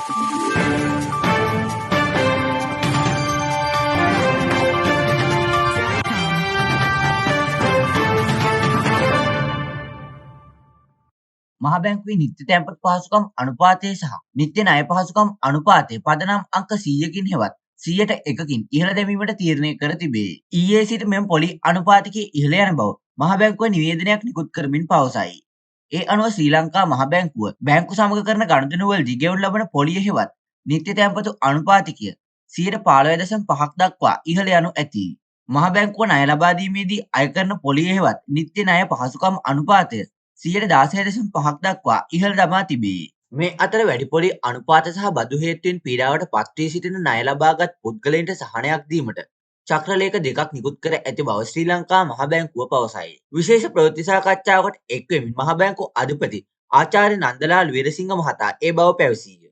මහ බැංකුවේ නිත්‍ය තැන්පත් පහසුකම් අනුපාතය සහ නිත්‍ය ණය පහසුකම් අනුපාතය පදනම් අංක 100කින් හෙවත් 100%කින් ඉහළ දැමීමට තීරණය කර තිබේ. ඊයේ සිට මෙම පොලි අනුපාතිකය ඉහළ යන බව මහ බැංකුව නිවේදනයක් නිකුත් කරමින් පවසයි. ඒ අනුව ශ්‍රී ලංකා මහ බැංකුව බැංකු සමග කරන ගනුදෙනුවලදී ගෙවනු ලබන පොලිය හෙවත් නිත්‍ය තැන්පතු අනුපාතිකය 15.5ක් දක්වා ඉහළ යනු ඇති. මහ බැංකුව ණය ලබා දීමේදී අය කරන පොලිය හෙවත් නිත්‍ය ණය පහසුකම් අනුපාතය 16.5ක් දක්වා ඉහළ දමා තිබේ. මේ අතර වැඩි පොලි අනුපාත සහ බදු හේතුවෙන් පීඩාවට පත් වී සිටින ණය ලබාගත් පුද්ගලයන්ට සහනයක් දීමට චක්‍රලේඛ දෙකක් නිකුත් කර ඇති බව ශ්‍රී ලංකා මහ බැංකුව පවසයි. විශේෂ ප්‍රවෘත්ති සාකච්ඡාවකට එක් වෙමින් මහ බැංකුව අධිපති ආචාර්ය නන්දලාල් වීරසිංහ මහතා ඒ බව පැවසීය.